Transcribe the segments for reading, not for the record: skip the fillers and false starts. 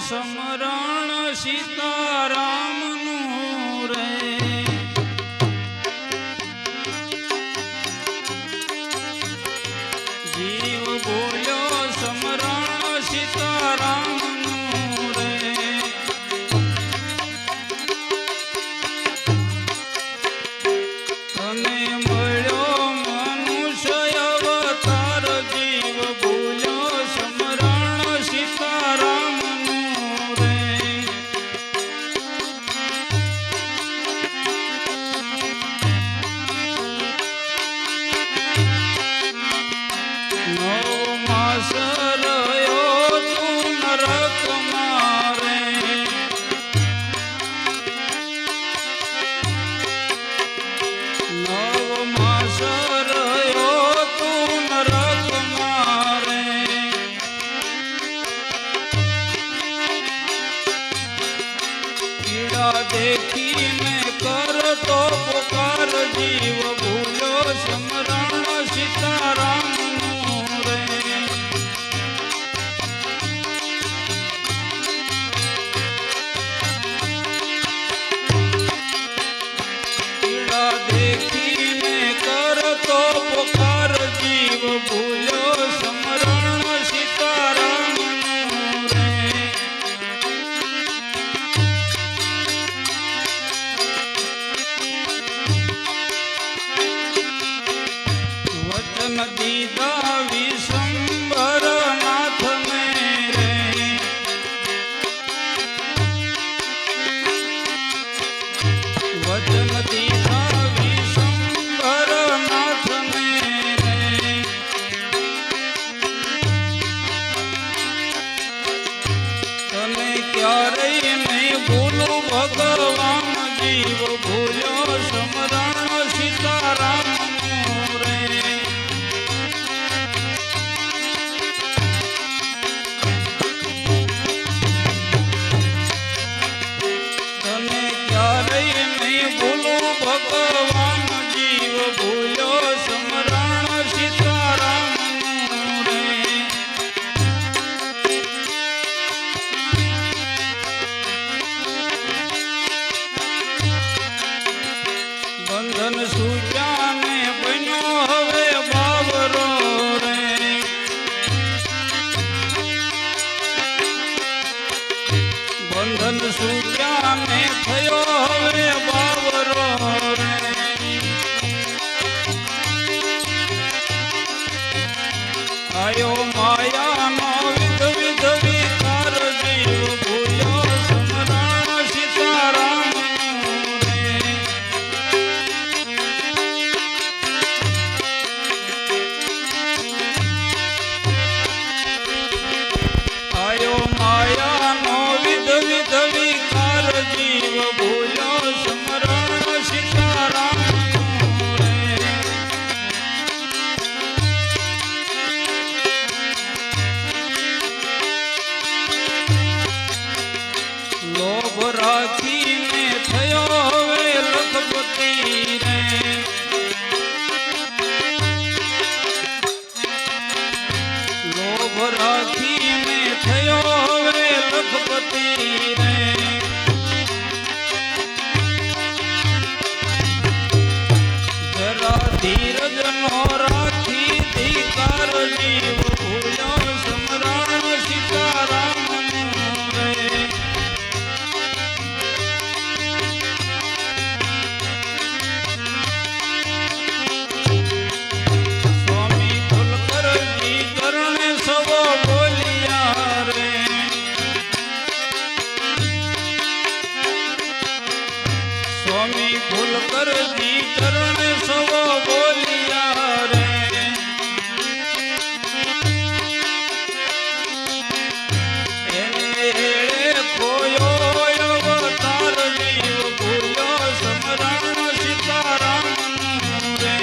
સમરણ સીતારામનું રે જીવ બોલ્યો સમરણ સીતારામનું રે તને મળ્યો મનુષ્ય અવતાર જીવ બોલ્યો સમરણ સીતારામનું રે देखीने करतो पुकार जीव भूलो समरण सीतारामનું रे पीड़ा देखीने करतो पुकार जीव भूलो समरण सीतारामનું रे दीदा विशंबर नाथ मेरे वचन दीदा विशंबर नाथ मेरे तने क्यारे नहीं भूलू भगवान जीव भूल्यो समरण सीतारामનું रे भगवान जीव भूलो समरण सीतारामનું रे બંધન સૂચ્યાને બન્યો હવે બાવરો રે બંધન સૂચ્યાને થયો હવે બાવરો आयो माया नो विध विध विकार जीव भूलो समरण सीतारामનું रे आयो माया नो विध विध विकार जीव भूलो समरण सीतारामનું रे लोभ राखीने थयो हवे लखपति रे लोभ राखीने थयो हवे लखपति रे जरा धीरज नो राखी धिकार जीव भूल्यो समरण सीतारामનું रे स्वामी फूलकर जी चरण सब बोलिया रे खोयो अवतार जीव भूलो समरण सीतारामનું रे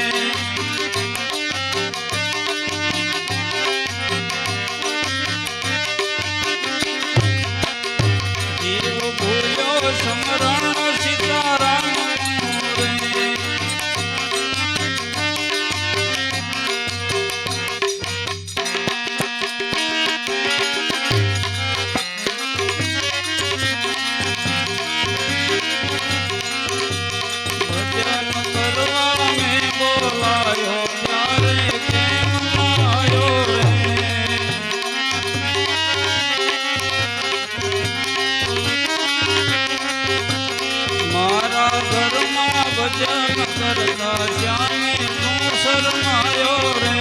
जीव भूलो समरण सीतारामનું रे ભજન કરતા શ્યામે તું શરમાયો રે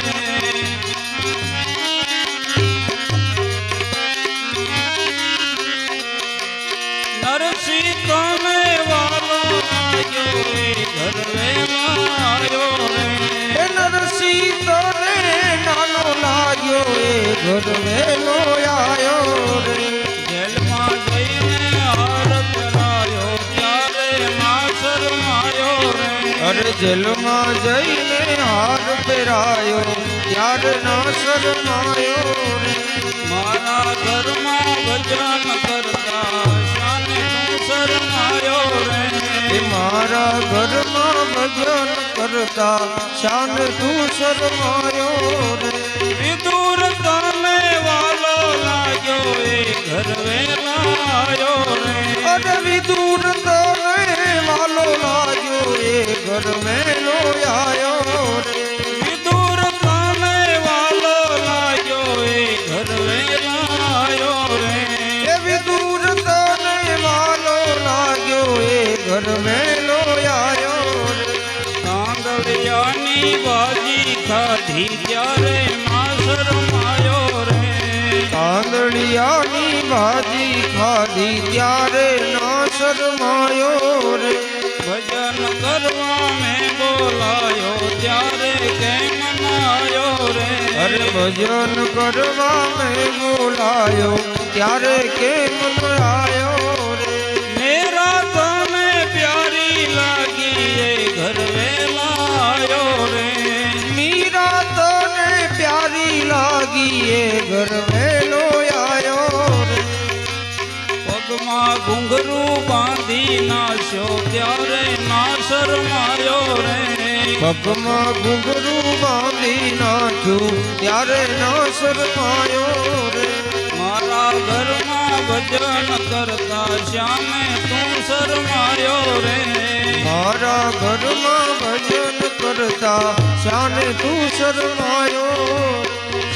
નરસિંહ તને વાલો આવ્યો એ ઘર વેલાયો રે નરસિંહ તને નાનો લાગ્યો એ ઘર વેલો આયો રે જેલમાં જઈને હાર કરાયો ત્યારે ના શરમાયો રે અરે જેલમાં જઈને હાર પહેરાયો ત્યારે ના શરમાયો રે મારા ઘરમાં ભજન કરતા શાને તું શરમાયો રે એ મારા ઘરમાં ભજન કરતા શાન તું શરમાયો રે વિદુર તને વાલો લાગ્યો એ ઘર વેલાયો રે અરે વિદુર તને વાલો લાગ્યો એ ઘર મેલો આયો રે વિદુર તને વાલો લાગ્યો એ ઘર વેલાયો રે એ વિદુર તને વાલો લાગ્યો એ ઘર મેલો આયો રે કાંદળિયાની ભાજી ખાધી ત્યારે ના શરમાયો રે કાંદળિયાની ભાજી ખાધી ત્યારે ના શરમાયો રે ભજન કરવા મેં બોલાયો ત્યારે કેમ ના આયો રે અરે ભજન કરવા મેં બોલાયો ત્યારે કેમ ન આયો રે મેરા તને પ્યારી લાગી એ ઘર વેલાયો રે મીરા તને પ્યારી લાગી એ ઘર વેલો આયો રે પગમાં ઘૂંઘરું બાંધી નાખ્યો ત્યારે ના શરમાયો રે પગમાં ઘૂંઘરું બાંધી નાખ્યું ત્યારે ના શરમાયો રે મારા ઘરમાં ભજન કરતા શ્યામે તું શરમાયો રે મારા ઘરમાં ભજન કરતા શાને તું શરમાયો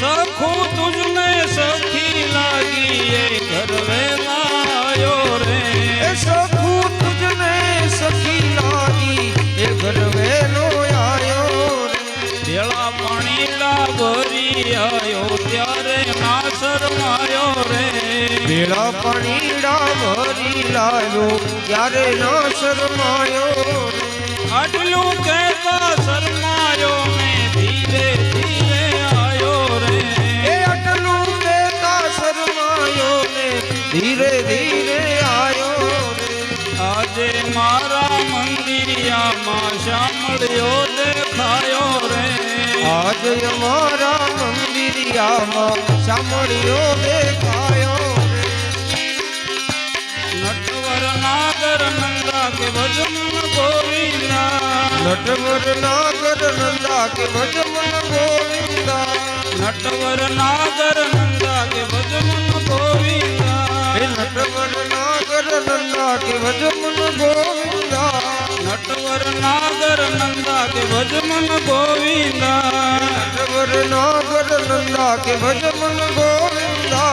સખું તુજને સખી લાગી એ ઘર વેલાયો રે એ સખું તુજને સખી લાગી એ ઘર વેલો આયો રે ભેળા પાણીલા ભરી આયો ત્યારે ના શરમાયો રે ભેળા પાણીડા ભરી લાવ્યો ત્યારે ના શરમાયો રે આટલું કહેતા શરમાયો મેં ધીરે ધીરે આયો રે એ આટલું કહેતા શરમાયો ને ધીરે ધીરે આયો રે આજે મારા મંદિરિયામાં શામળિયો દેખાયો રે આજ અમારા મંદિરિયામાં સાંભળ્યો દેખાયો નટવર નાગર નંદા કે ભજમન ગોવિંદા નટવર નાગર નંદા કે ભજમન ગોવિંદા નટવર નાગર નંદા કે ભજમન ગોવિંદા હે નટવર નાગર નંદા કે ભજમન ગોવિંદા નટવર નાગર નંદા કે ભજમન ગોવિંદા નટવર નાગર નંદા કે ભજમન ગોવિંદા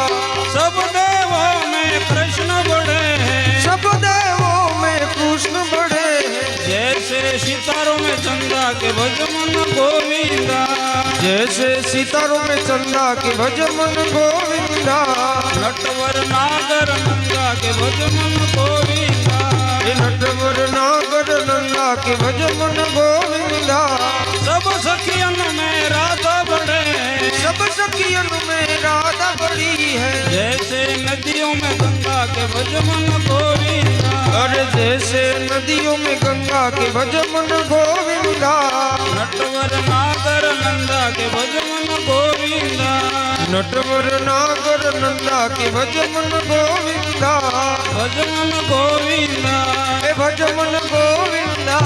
सब देवों में कृष्ण बड़े हैं सब देवों में कृष्ण बड़े हैं जैसे सितारों में चंदा के भजमन गोविंदा जैसे सितारों में चंदा के भजमन गोविंदा नटवर नागर नंदा के भजमन गोविंदा हे नटवर नागर नंदा के भजमन गोविंदा सब सखियन में राधा बड़े हैं सब सखियन में राधा बड़ी है जैसे नदियों में गंगा के भजमन गोविंदा अरे जैसे नदियों में गंगा के भजमन गोविंदा नटवर नागर नंदा के भजमन गोविंदा नटवर नागर नंदा के भजमन गोविंदा भजमन गोविंदा हे भजमन गोविंदा